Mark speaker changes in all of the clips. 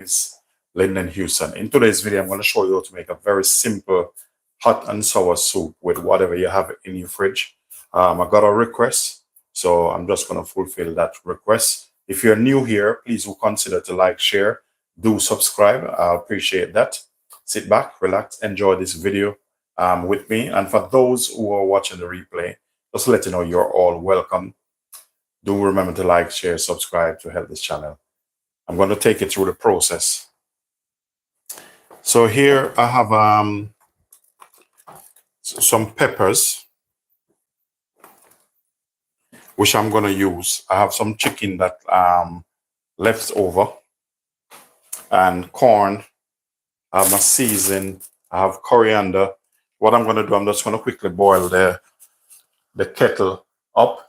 Speaker 1: It's Linden Houston. In today's video, I'm going to show you how to make a very simple hot and sour soup with whatever you have in your fridge. I got a request, so I'm just going to fulfill that request. If you're new here, please do consider to like, share, do subscribe. I appreciate that. Sit back, relax, enjoy this video with me. And for those who are watching the replay, just to let you know you're all welcome. Do remember to like, share, subscribe to help this channel. I'm going to take you through the process. So here I have some peppers, which I'm going to use. I have some chicken that left over, and corn. I have my seasoning. I have coriander. What I'm going to do, I'm just going to quickly boil the kettle up.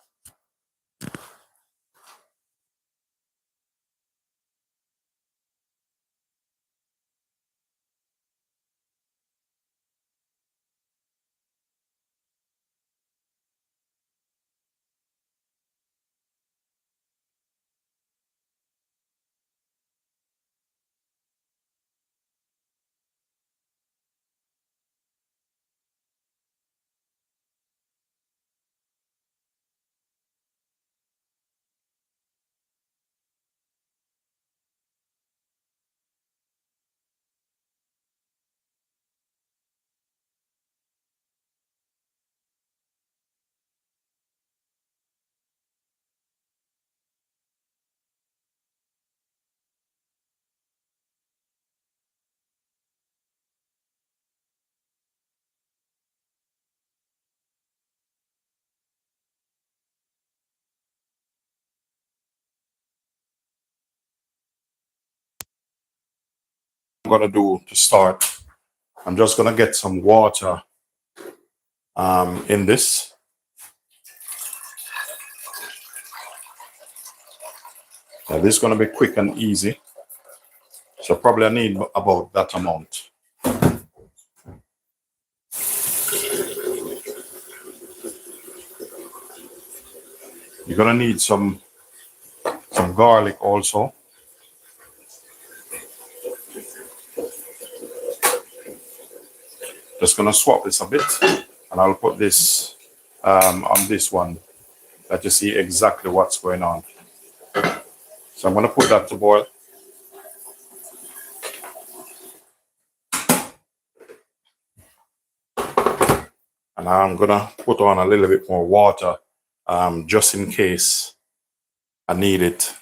Speaker 1: I'm going to do to start, I'm just going to get some water in this. Now, this is going to be quick and easy. So probably I need about that amount. You're going to need some garlic also. Just going to swap this a bit, and I'll put this on this one that you see exactly what's going on. So I'm going to put that to boil. And I'm going to put on a little bit more water just in case I need it.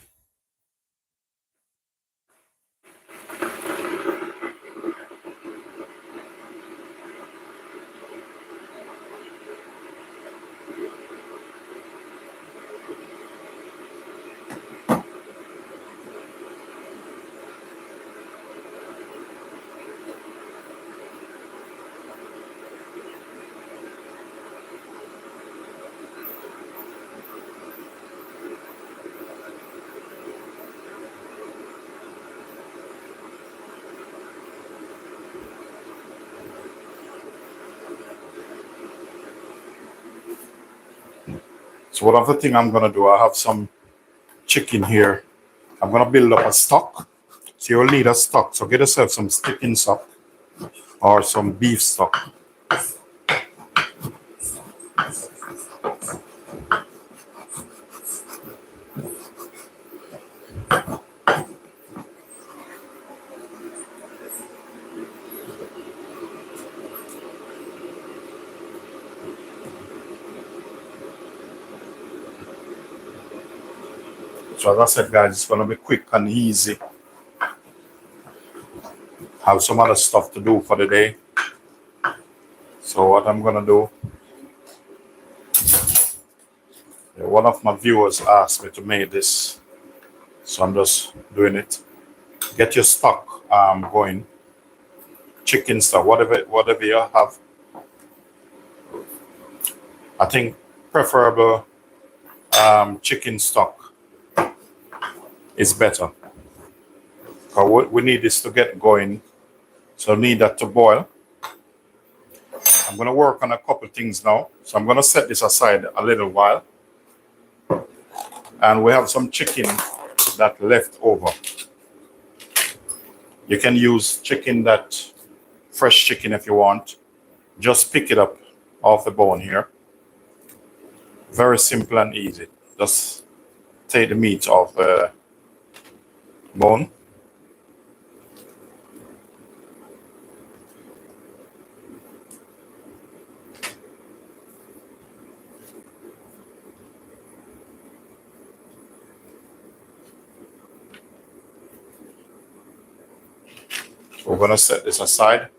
Speaker 1: So what other thing I'm going to do, I have some chicken here. I'm going to build up a stock. So you'll need a stock. So get yourself some chicken stock or some beef stock. So as I said, guys, it's going to be quick and easy. Have some other stuff to do for the day. So what I'm going to do, one of my viewers asked me to make this, so I'm just doing it. Get your stock going. Chicken stock, whatever you have. I think preferable chicken stock is better. We need this to get going, so need that to boil. I'm going to work on a couple things now, so I'm going to set this aside a little while. And we have some chicken that left over. You can use chicken, that fresh chicken if you want. Just pick it up off the bone here. Very simple and easy. Just take the meat off the bone. We're going to set this aside.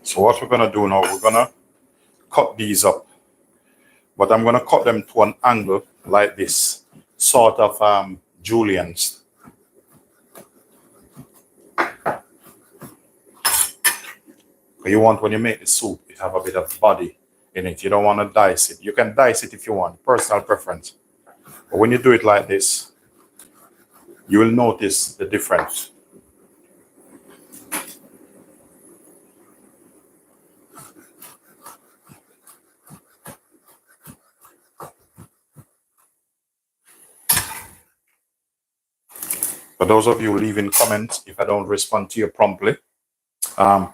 Speaker 1: So what we're going to do now, we're going to cut these up. But I'm going to cut them to an angle like this, sort of juliennes. You want, when you make the soup, it have a bit of body in it. You don't want to dice it. You can dice it if you want, personal preference. But when you do it like this, you will notice the difference. For those of you leaving comments, if I don't respond to you promptly,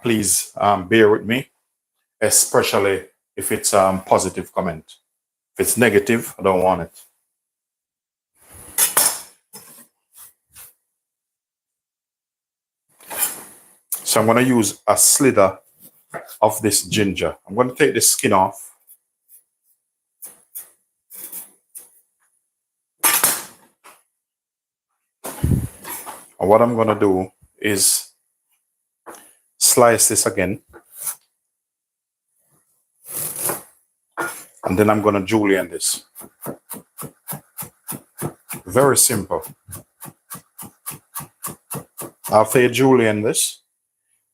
Speaker 1: please bear with me, especially if it's positive comment. If it's negative, I don't want it. So I'm going to use a slither of this ginger. I'm going to take the skin off. And what I'm going to do is slice this again. And then I'm going to julienne this. Very simple. After you julienne this,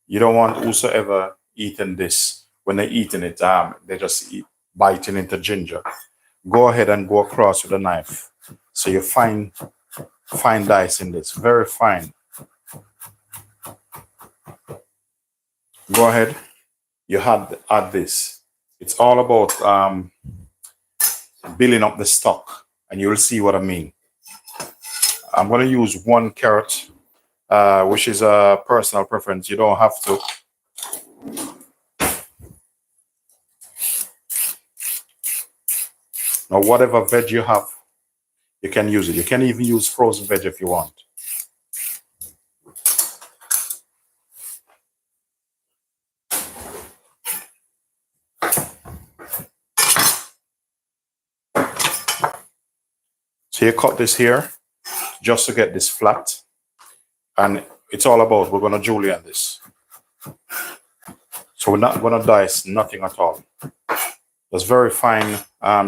Speaker 1: you don't want whosoever eating this, when they're eating it, they just biting into ginger. Go ahead and go across with a knife. So you fine dice in this, very fine. Go ahead, you add this. It's all about building up the stock, and you'll see what I mean. I'm going to use 1 carrot, which is a personal preference. You don't have to. Now, whatever veg you have, you can use it. You can even use frozen veg if you want. So you cut this here just to get this flat. And it's all about, we're going to julienne this. So we're not going to dice nothing at all. That's very fine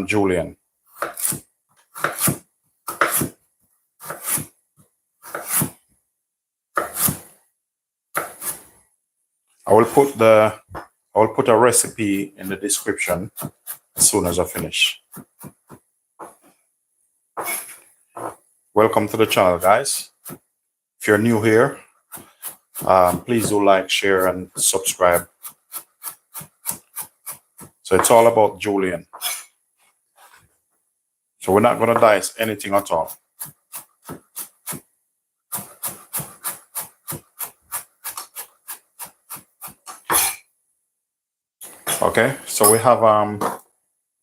Speaker 1: julienne. I will put a recipe in the description as soon as I finish. Welcome to the channel, guys. If you're new here, please do like, share, and subscribe. So it's all about julienne. So we're not going to dice anything at all. Okay, so we have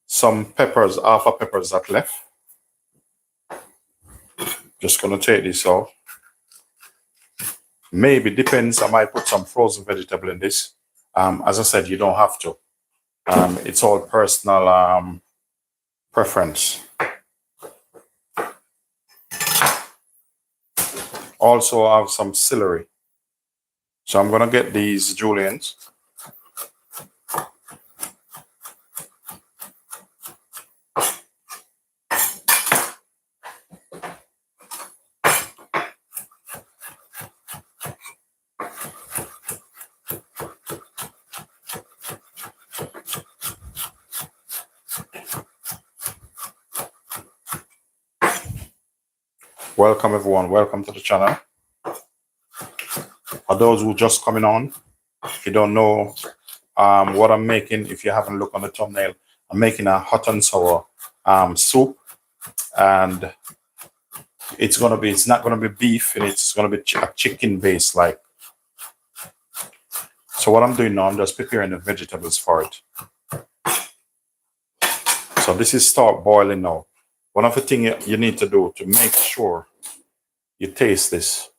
Speaker 1: some peppers, alpha peppers that left. Just going to take this out. Maybe, depends, I might put some frozen vegetable in this. As I said, you don't have to. It's all personal preference. Also, I have some celery. So I'm going to get these juliennes. Welcome everyone, welcome to the channel. For those who just coming on, If you don't know what I'm making, if you haven't looked on the thumbnail, I'm making a hot and sour soup, and it's not gonna be beef, and it's gonna be a chicken base like. So what I'm doing now, I'm just preparing the vegetables for it. So this is start boiling now. One of the things you need to do to make sure you taste this,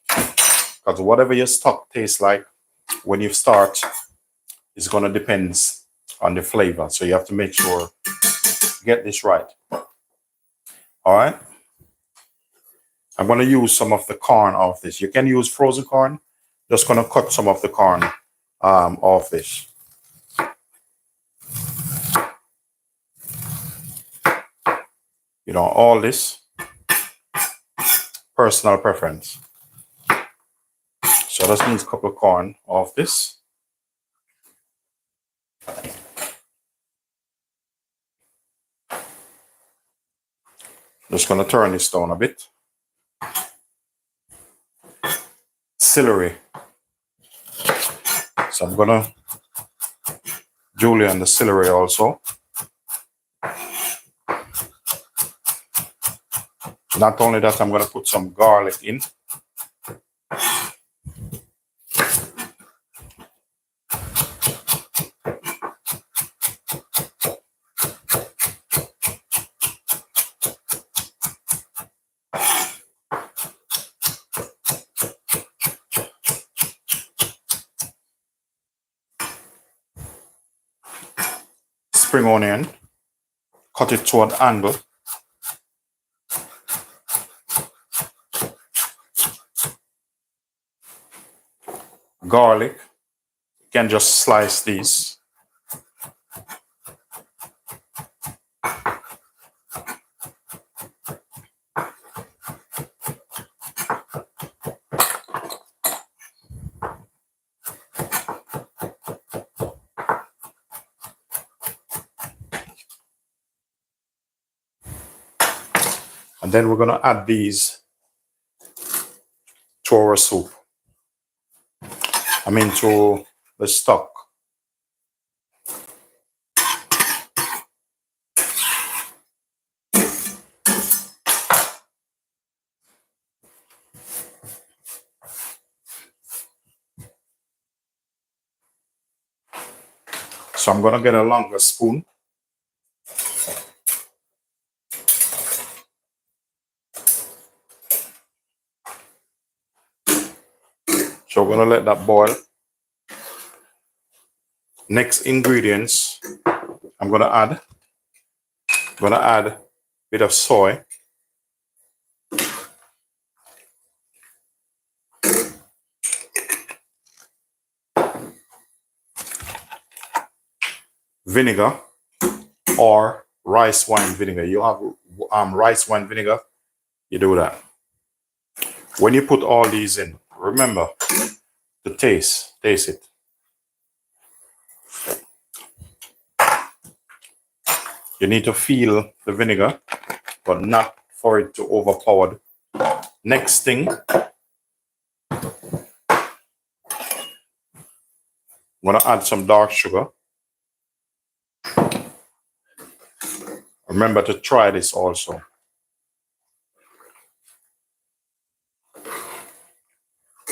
Speaker 1: because whatever your stock tastes like when you start is going to depend on the flavor. So you have to make sure you get this right. All right. I'm going to use some of the corn off this. You can use frozen corn. Just going to cut some of the corn off this. You know, all this personal preference. So that means a couple of corn off this. Just going to turn this down a bit. Celery. So I'm going to julienne the celery also. Not only that, I'm going to put some garlic in. Spring onion, cut it to an angle. Garlic, you can just slice these. And then we're going to add these to our soup. To the stock. So I'm going to get a longer spoon. So we're going to let that boil. Next ingredients I'm going to add. I'm going to add a bit of soy. Vinegar or rice wine vinegar. You have rice wine vinegar, you do that. When you put all these in, remember to taste it. You need to feel the vinegar, but not for it to overpower. Next thing, I'm going to add some dark sugar. Remember to try this also.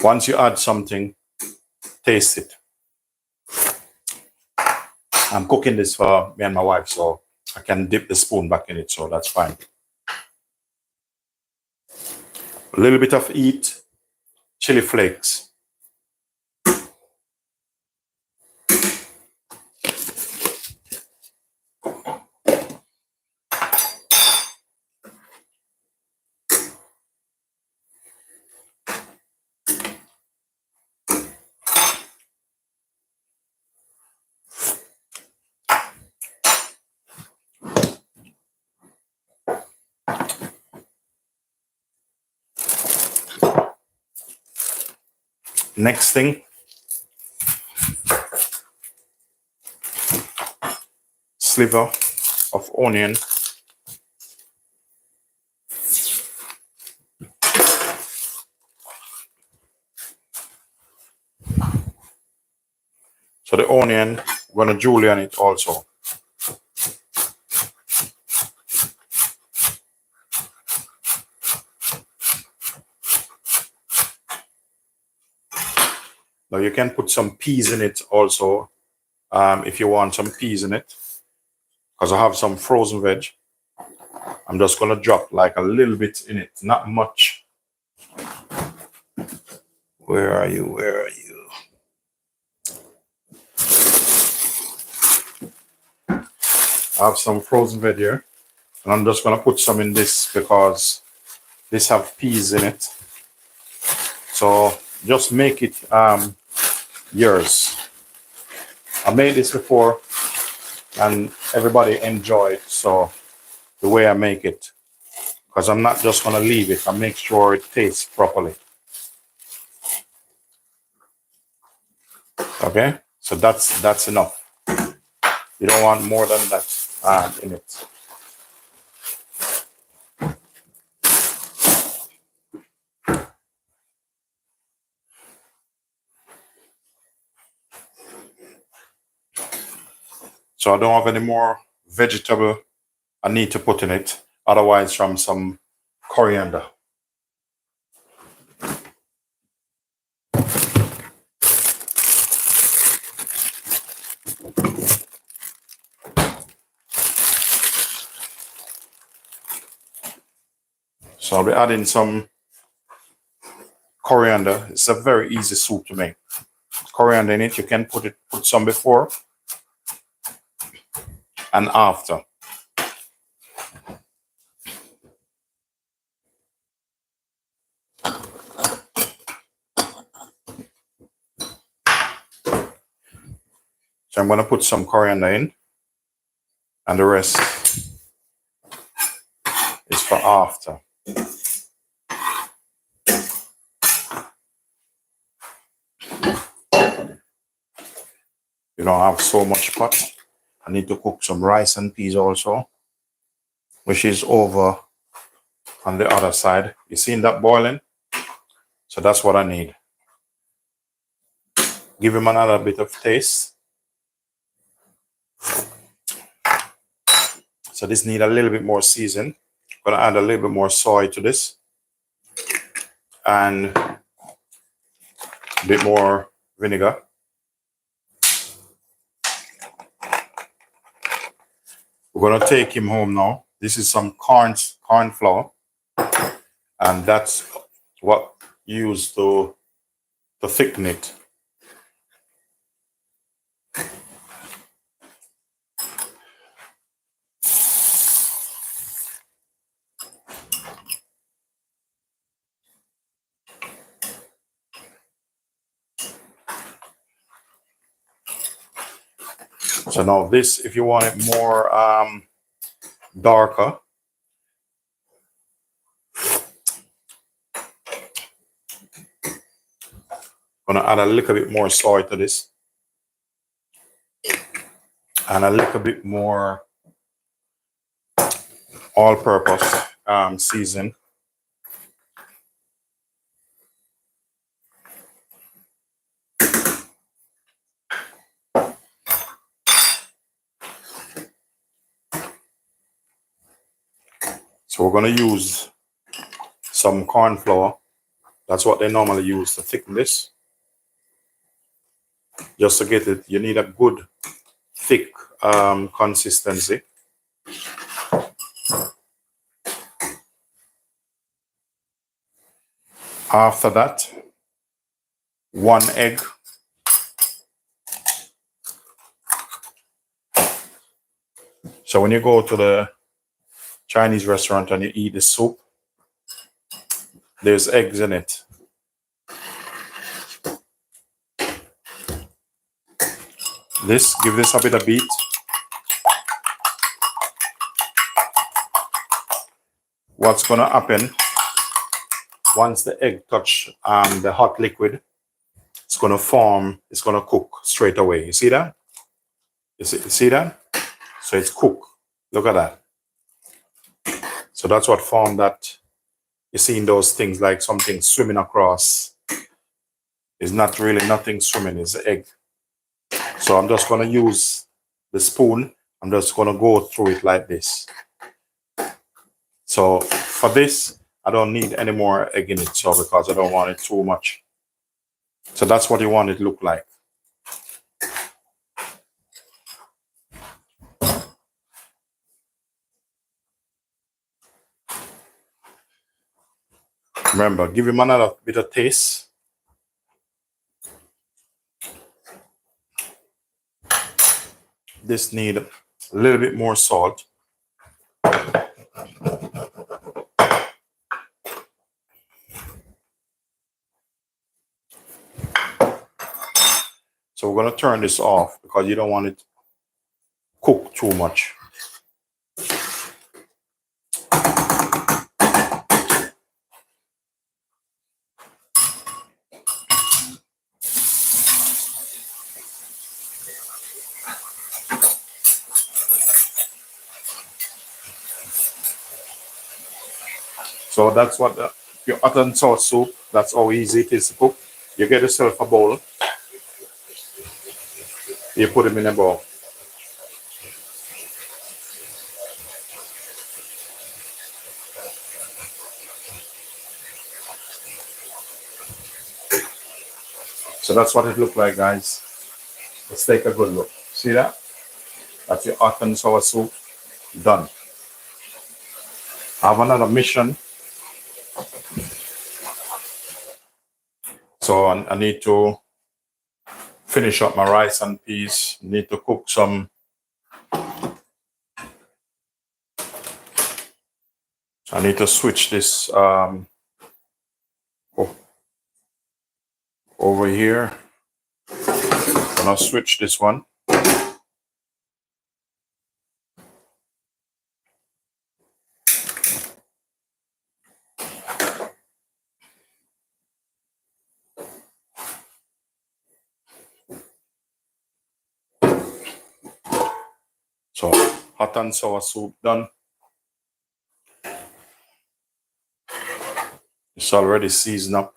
Speaker 1: Once you add something, taste it. I'm cooking this for me and my wife, so I can dip the spoon back in it, so that's fine. A little bit of heat, chili flakes. Next thing, sliver of onion. So the onion, we're gonna julienne it also. Now you can put some peas in it also, if you want some peas in it, because I have some frozen veg. I'm just gonna drop like a little bit in it, not much. Where are you? Where are you? I have some frozen veg here, and I'm just gonna put some in this because this have peas in it. So just make it yours. I made this before and everybody enjoyed, so the way I make it, because I'm not just gonna leave it, I make sure it tastes properly. Okay, so that's enough. You don't want more than that in it. So I don't have any more vegetable I need to put in it, otherwise from some coriander. So I'll be adding some coriander. It's a very easy soup to make. Coriander in it, you can put some before and after. So I'm going to put some coriander in, and the rest is for after. You don't have so much pot. I need to cook some rice and peas also, which is over on the other side. You seen that boiling? So that's what I need. Give him another bit of taste. So this need a little bit more season. I'm gonna add a little bit more soy to this and a bit more vinegar. We're gonna take him home now. This is some corn flour, and that's what you use to thicken it. So now this, if you want it more darker, I'm gonna add a little bit more soy to this and a little bit more all-purpose season. So we're going to use some corn flour. That's what they normally use to thicken this. Just to get it, you need a good thick consistency. After that, 1 egg. So when you go to the Chinese restaurant and you eat the soup, there's eggs in it. Give this a bit of beat. What's gonna happen once the egg touch the hot liquid, it's gonna form, it's gonna cook straight away. You see that? You see that? So it's cooked. Look at that. So that's what formed that. You're seeing those things like something swimming across. It's not really nothing swimming, it's the egg. So I'm just going to use the spoon. I'm just going to go through it like this. So for this, I don't need any more egg in it, so because I don't want it too much. So that's what you want it to look like. Remember, give him another bit of taste. This need a little bit more salt. So we're going to turn this off because you don't want it cooked too much. So that's what your hot and sour soup, that's how easy it is to cook. You get yourself a bowl. You put them in a bowl. So that's what it looked like, guys. Let's take a good look. See that? That's your hot and sour soup done. I have another mission. So I need to finish up my rice and peas. Need to cook some. I need to switch this over here. Gonna switch this one. So hot and sour soup done. It's already seasoned up.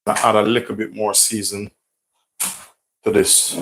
Speaker 1: I add a little bit more season to this.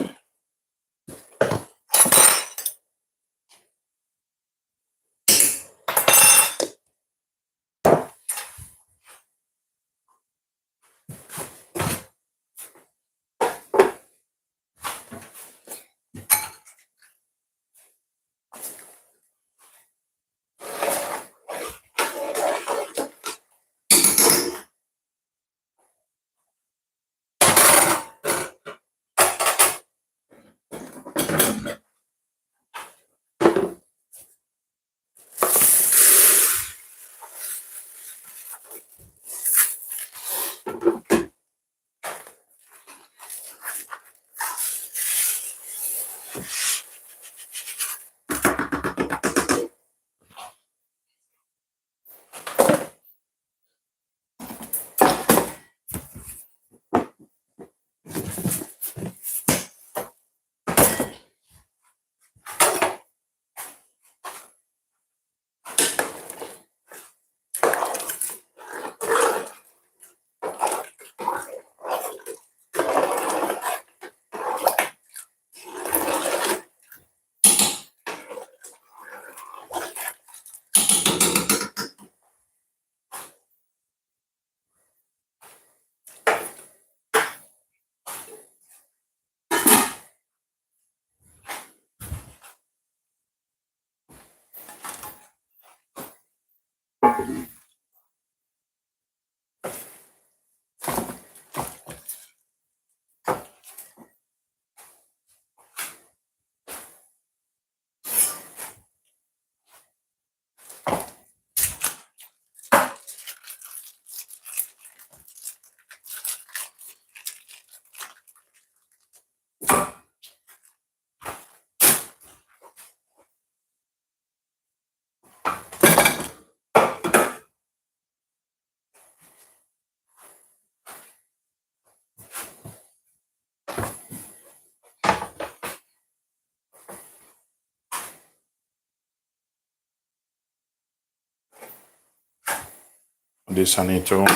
Speaker 1: This I need to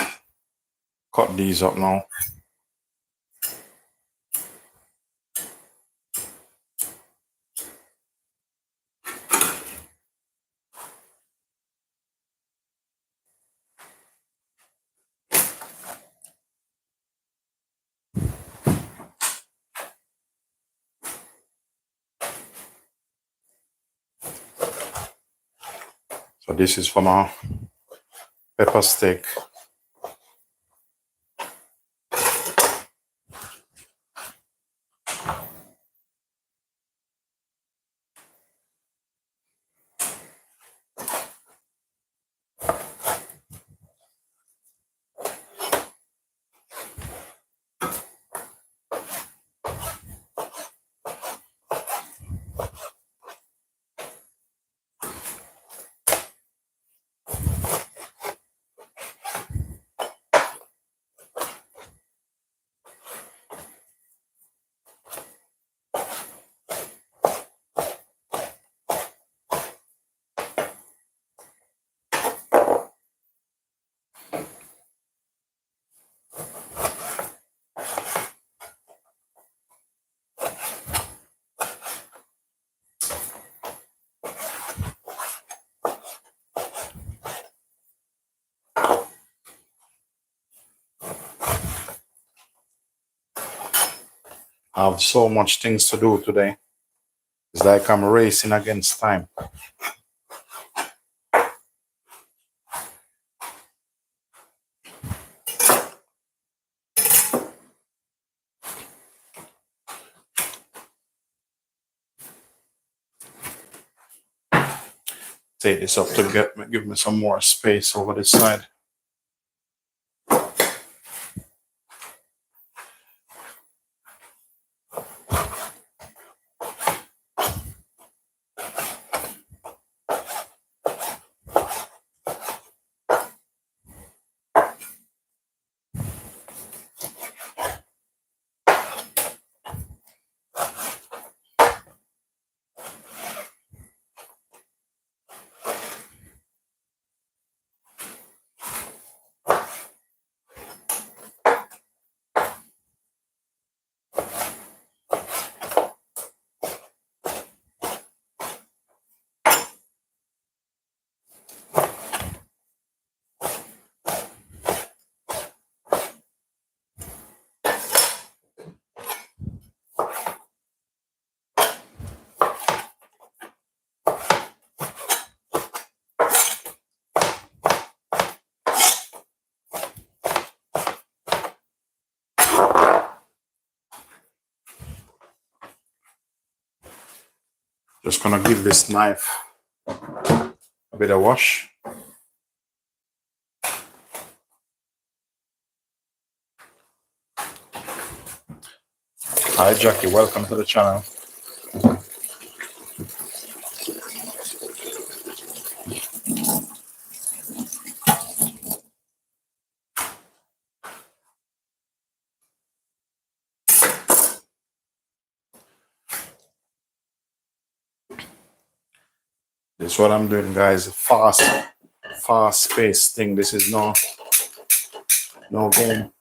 Speaker 1: cut these up now. So this is for my pepper steak. I have so much things to do today. It's like I'm racing against time. Take this up to give me some more space over this side. Just gonna give this knife a bit of wash. Hi Jackie, welcome to the channel. This is what I'm doing, guys. Fast paced thing. This is no game.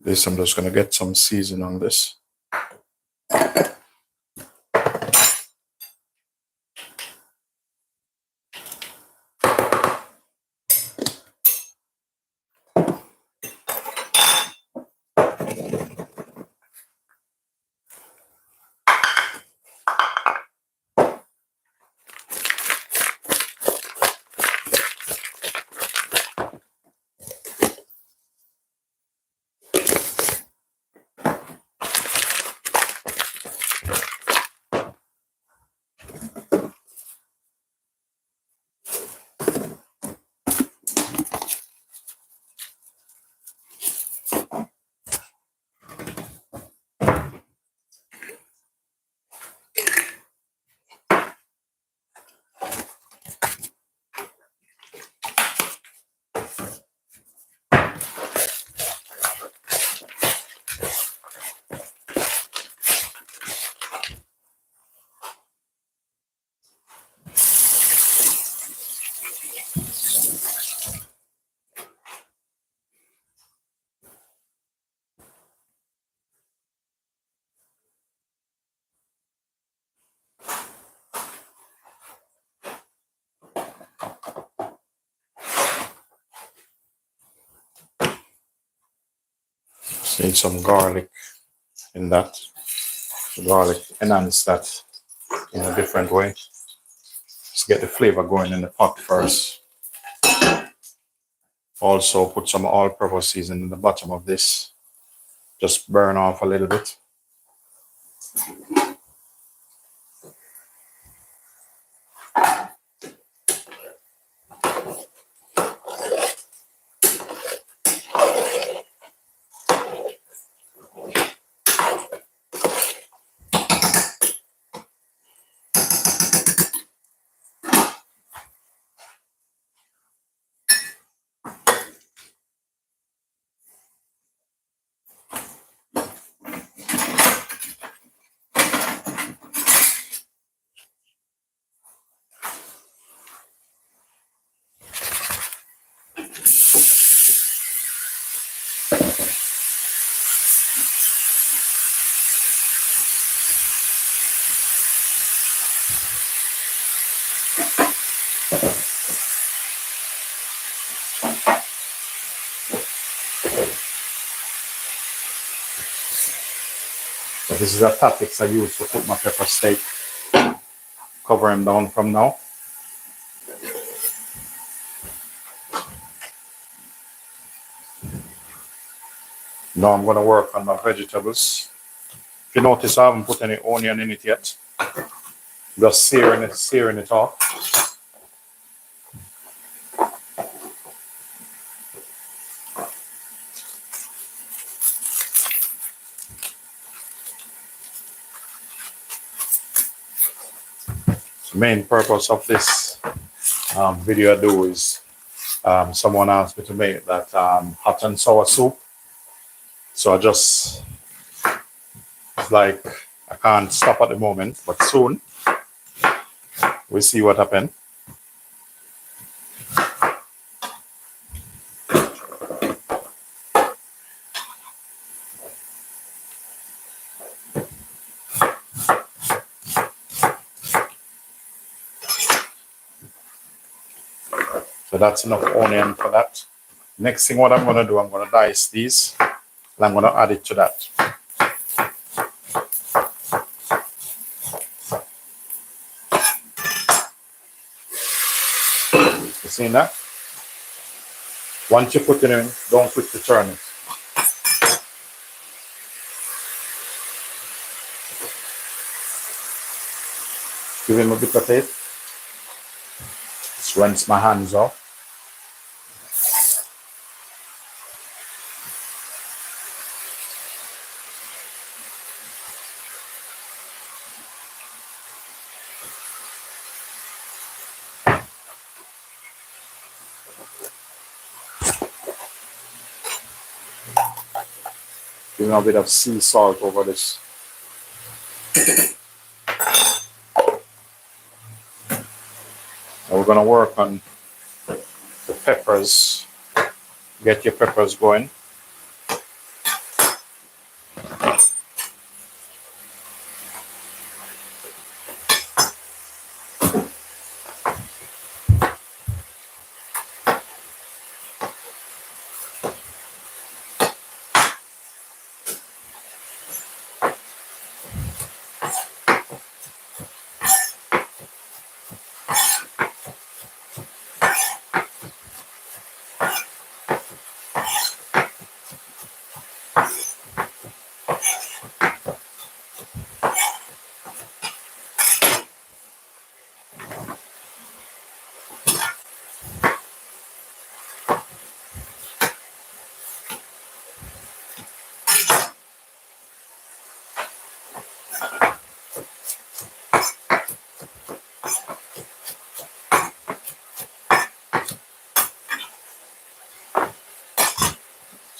Speaker 1: This, I'm just gonna get some seasoning on this. Need some garlic in that. The garlic enhance that in a different way. Let's get the flavor going in the pot first. Also put some all-purpose seasoning in the bottom of this. Just burn off a little bit. So this is a tactics I use to cook my pepper steak. Cover them down from now. Now I'm going to work on my vegetables. If you notice, I haven't put any onion in it yet. Just searing it off. The main purpose of this video I do is someone asked me to make that hot and sour soup. So it's like I can't stop at the moment, but soon we'll see what happens. So that's enough onion for that. Next thing what I'm going to do, I'm going to dice these and I'm going to add it to that. You seen that? Once you put it in, don't quick to turn it. Give him a bit of it. Just rinse my hands off. Give a bit of sea salt over this. Now we're going to work on the peppers. Get your peppers going.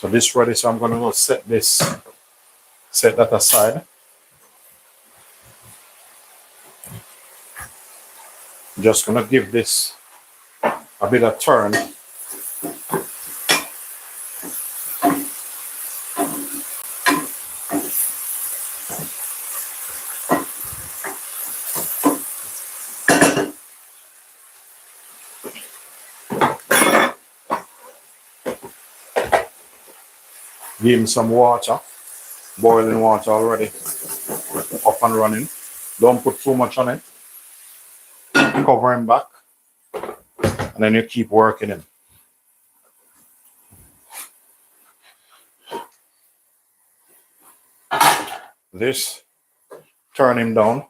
Speaker 1: So this ready, so I'm going to go set that aside. I'm just going to give this a bit of turn. Give him some water, boiling water already, up and running. Don't put too much on it. Cover him back, and then you keep working him. This, turn him down.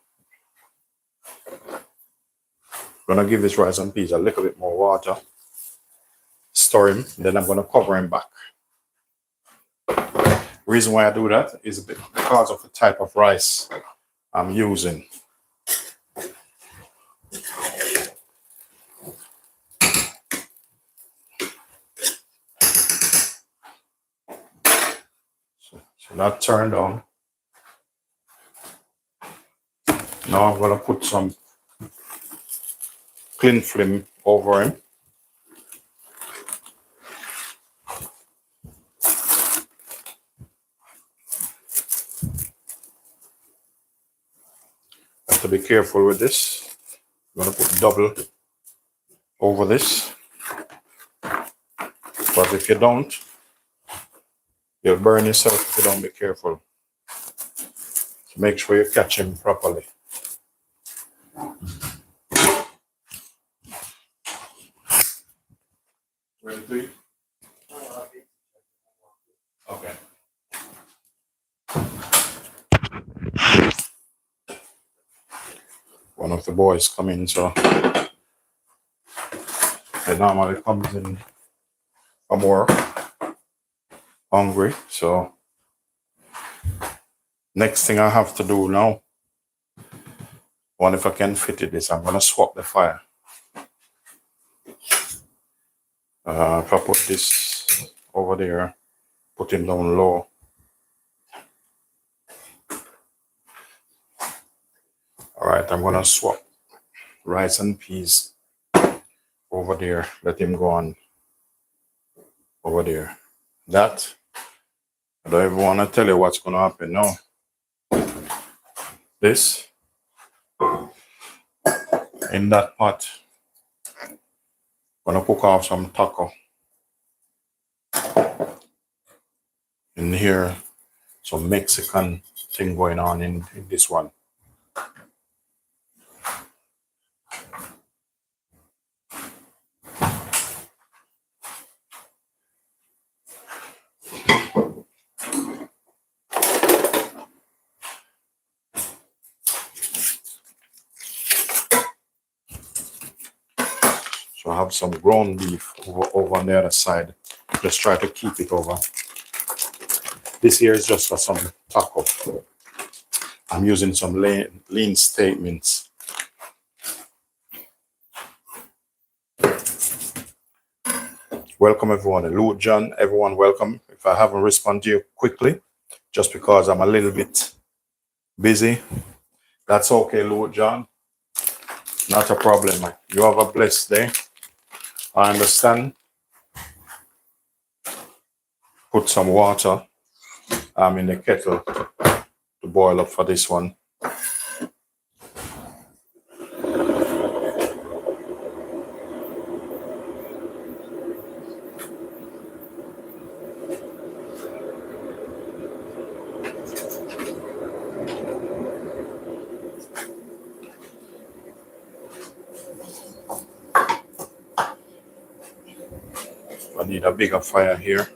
Speaker 1: Gonna give this rice and peas a little bit more water. Stir him, then I'm gonna cover him back. Reason why I do that is because of the type of rice I'm using. So that turned on. Now I'm gonna put some clean film over him. Have to be careful with this. I'm gonna put double over this. But if you don't, you'll burn yourself if you don't be careful. So make sure you catch him properly. Ready to eat? Okay. One of the boys come in, so they normally comes in from work hungry. So next thing I have to do now, one if I can fit it is I'm gonna swap the fire. If I put this over there, put him down low. All right, I'm gonna swap rice and peas over there. Let him go on over there. That, I don't even want to tell you what's gonna happen now. This in that pot, gonna cook off some taco. In here, some Mexican thing going on in this one. So I have some ground beef over on the other side. Just try to keep it over. This here is just for some taco. I'm using some lean statements. Welcome everyone. Lou John, everyone welcome. If I haven't responded to you quickly, just because I'm a little bit busy, that's okay, Lou John. Not a problem, man. You have a blessed day. I understand. Put some water in the kettle to boil up for this one. I need a bigger fire here.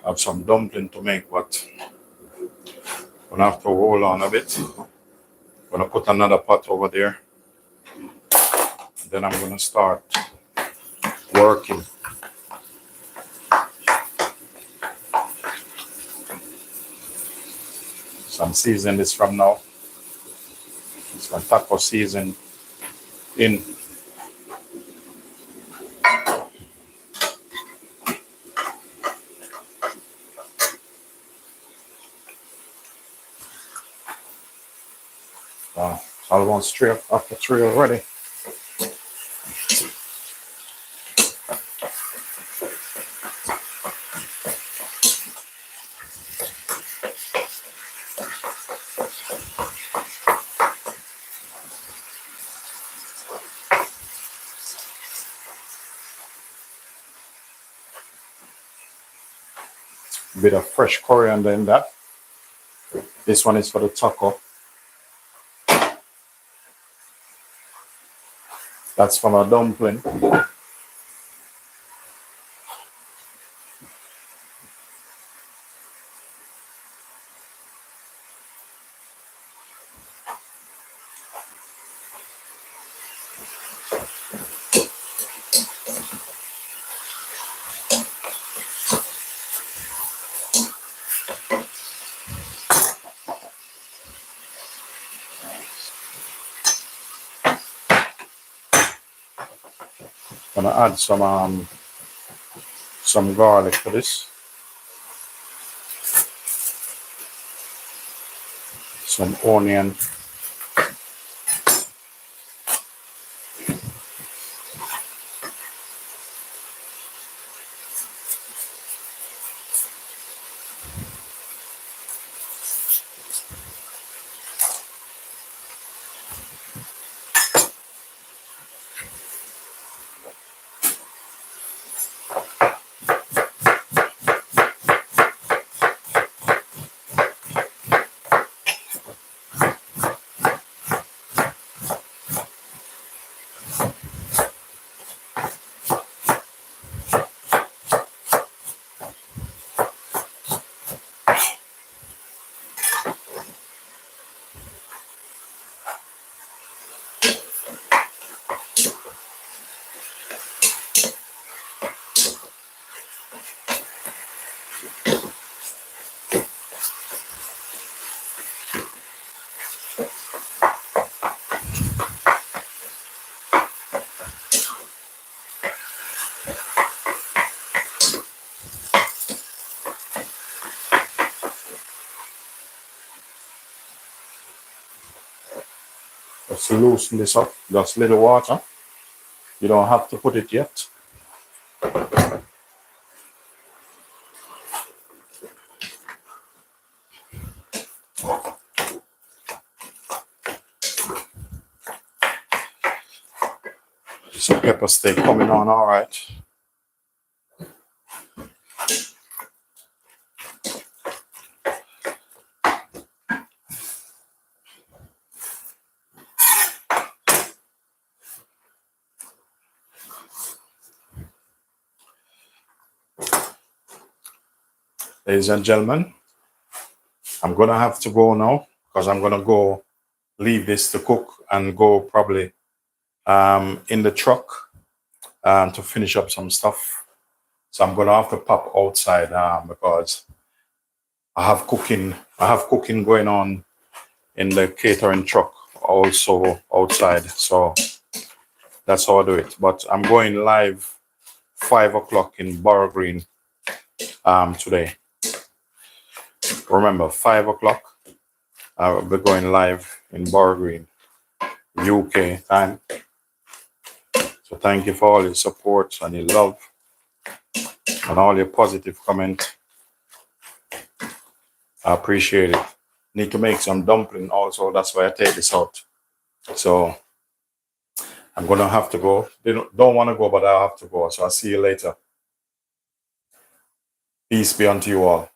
Speaker 1: I have some dumpling to make, but I'm gonna have to hold on a bit. I'm gonna put another pot over there. And then I'm gonna start working. So I'm seasoning this from now. It's my taco season in. It's almost after 3 already. bit of fresh coriander in that. This one is for the taco. That's from a dumpling. Gonna add some garlic to this, some onion, just to loosen this up. Just a little water. You don't have to put it yet. So pepper steak coming on all right. Ladies and gentlemen, I'm gonna have to go now because I'm gonna go leave this to cook and go probably in the truck to finish up some stuff. So I'm gonna have to pop outside because I have cooking going on in the catering truck also outside. So that's how I do it. But I'm going live 5 o'clock in Borough Green today. Remember, 5 o'clock. I will be going live in Borough Green, UK time. So thank you for all your support and your love and all your positive comment. I appreciate it. Need to make some dumpling also. That's why I take this out. So I'm gonna have to go. They don't want to go, but I have to go. So I'll see you later. Peace be unto you all.